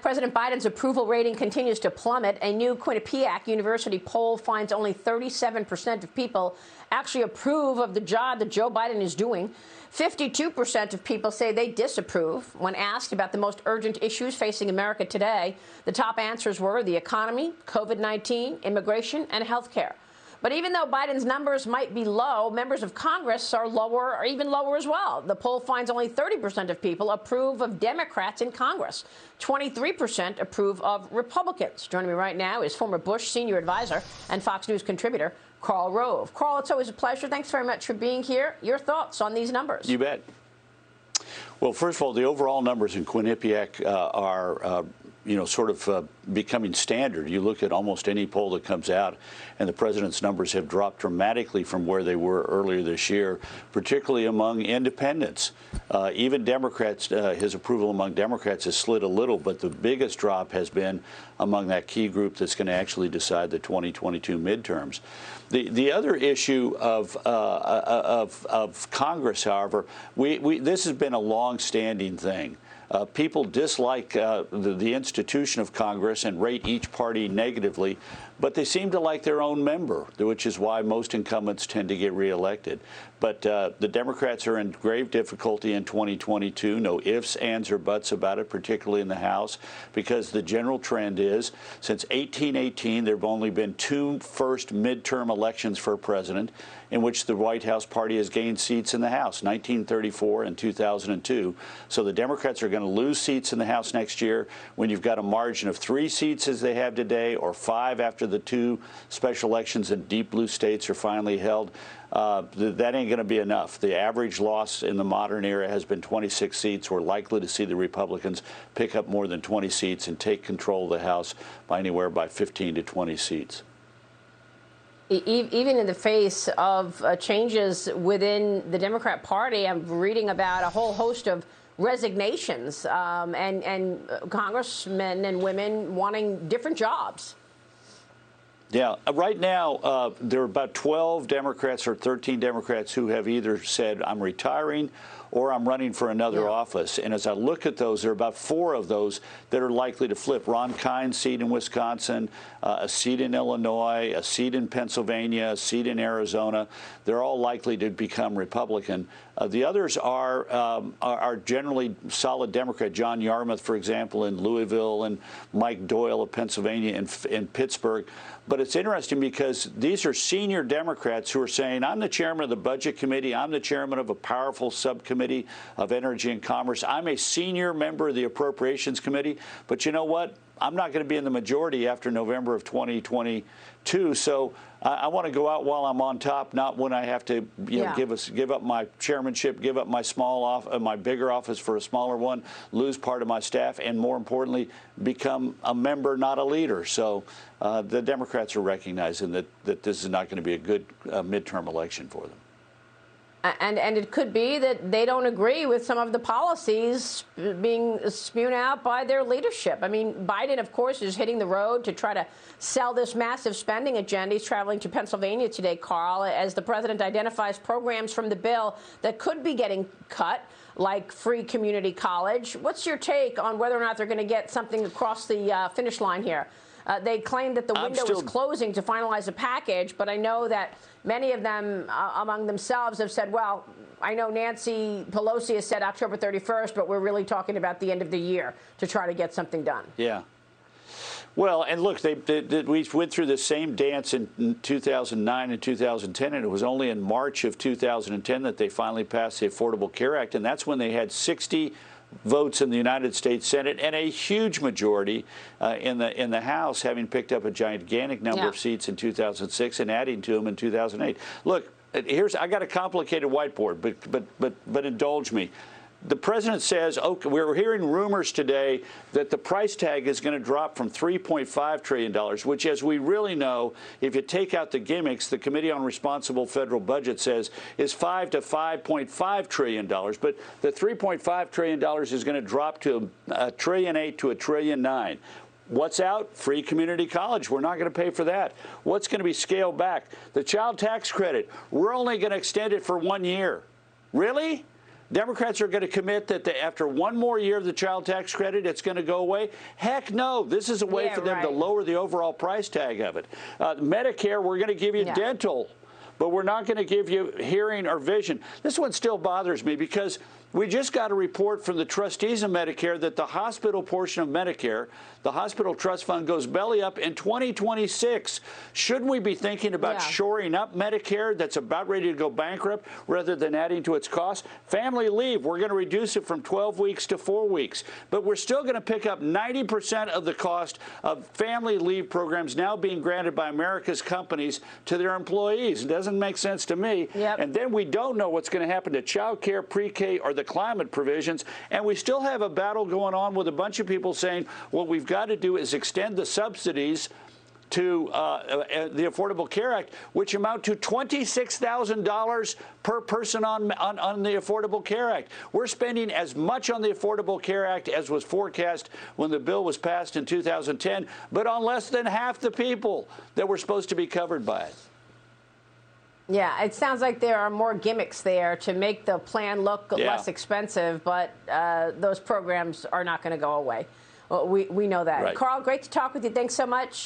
President Biden's approval rating continues to plummet. A new Quinnipiac University poll finds only 37% of people actually approve of the job that Joe Biden is doing. 52% of people say they disapprove. When asked about the most urgent issues facing America today, the top answers were the economy, COVID-19, immigration, and health care. But even though Biden's numbers might be low, members of Congress are lower or even lower as well. The poll finds only 30% of people approve of Democrats in Congress. 23% approve of Republicans. Joining me right now is former Bush senior advisor and Fox News contributor, Karl Rove. Karl, it's always a pleasure. Thanks very much for being here. Your thoughts on these numbers? You bet. Well, first of all, the overall numbers in Quinnipiac are sort of becoming standard. You look at almost any poll that comes out, and the president's numbers have dropped dramatically from where they were earlier this year, particularly among independents. Even Democrats, his approval among Democrats has slid a little, but the biggest drop has been among that key group that's going to actually decide the 2022 midterms. The other issue of Congress, however, this has been a long-standing thing. People dislike the institution of Congress and rate each party negatively, but they seem to like their own member, which is why most incumbents tend to get reelected. But the Democrats are in grave difficulty in 2022. No ifs, ands, or buts about it, particularly in the House, because the general trend is since 1818, there have only been two first midterm elections for a president in which the White House party has gained seats in the House, 1934 and 2002. So the Democrats are going to lose seats in the House next year when you've got a margin of 3 seats as they have today, or 5 after the 2 special elections in deep blue states are finally held. That ain't going to be enough. The average loss in the modern era has been 26 seats. We're likely to see the Republicans pick up more than 20 seats and take control of the House by anywhere by 15 to 20 seats. Even in the face of changes within the Democrat Party, I'm reading about a whole host of resignations and congressmen and women wanting different jobs. Yeah, right now there are about 12 Democrats or 13 Democrats who have either said, I'm retiring or I'm running for another office. And as I look at those, there are about 4 of those that are likely to flip. Ron Kind's seat in Wisconsin, a seat in Illinois, a seat in Pennsylvania, a seat in Arizona. They're all likely to become Republican. The others are generally solid Democrat. John Yarmuth, for example, in Louisville, and Mike Doyle of Pennsylvania in Pittsburgh. But it's interesting because these are senior Democrats who are saying, I'm the chairman of the Budget Committee. I'm the chairman of a powerful subcommittee of Energy and Commerce. I'm a senior member of the Appropriations Committee. But you know what? I'm not going to be in the majority after November of 2022. So I want to go out while I'm on top, not when I have to give up my chairmanship, give up my my bigger office for a smaller one, lose part of my staff, and more importantly, become a member, not a leader. So the Democrats are recognizing that this is not going to be a good midterm election for them. And it could be that they don't agree with some of the policies being spewed out by their leadership. I mean, Biden, of course, is hitting the road to try to sell this massive spending agenda. He's traveling to Pennsylvania today, Karl, as the president identifies programs from the bill that could be getting cut, like free community college. What's your take on whether or not they're going to get something across the finish line here? They claim that the window is closing to finalize a package, but I know that many of them among themselves have said, well, I know Nancy Pelosi has said October 31st, but we're really talking about the end of the year to try to get something done. Yeah. Well, and look, we went through the same dance in 2009 and 2010, and it was only in March of 2010 that they finally passed the Affordable Care Act, and that's when they had 60 votes in the United States Senate and a huge majority in the House, having picked up a gigantic number of seats in 2006 and adding to them in 2008. Look, I got a complicated whiteboard, but indulge me. The president says, okay, we're hearing rumors today that the price tag is going to drop from $3.5 trillion, which, as we really know, if you take out the gimmicks, the Committee on Responsible Federal Budget says is $5 to $5.5 trillion. But the $3.5 trillion is going to drop to $1.8 trillion to $1.9 trillion. What's out? Free community college. We're not going to pay for that. What's going to be scaled back? The child tax credit. We're only going to extend it for 1 year. Really? Democrats are going to commit that after one more year of the child tax credit, it's going to go away. Heck no. This is a way for them to lower the overall price tag of it. Medicare, we're going to give you dental, but we're not going to give you hearing or vision. This one still bothers me because we just got a report from the trustees of Medicare that the hospital portion of Medicare, the hospital trust fund, goes belly up in 2026. Shouldn't we be thinking about shoring up Medicare that's about ready to go bankrupt rather than adding to its costs? Family leave, we're going to reduce it from 12 weeks to 4 weeks. But we're still going to pick up 90% of the cost of family leave programs now being granted by America's companies to their employees. It doesn't make sense to me. And then we don't know what's going to happen to child care, pre-K, or the climate provisions. And we still have a battle going on with a bunch of people saying, what we've got to do is extend the subsidies to the Affordable Care Act, which amount to $26,000 per person on the Affordable Care Act. We're spending as much on the Affordable Care Act as was forecast when the bill was passed in 2010, but on less than half the people that were supposed to be covered by it. Yeah, it sounds like there are more gimmicks there to make the plan look less expensive, but those programs are not going to go away. We know that. Karl, great to talk with you. Thanks so much.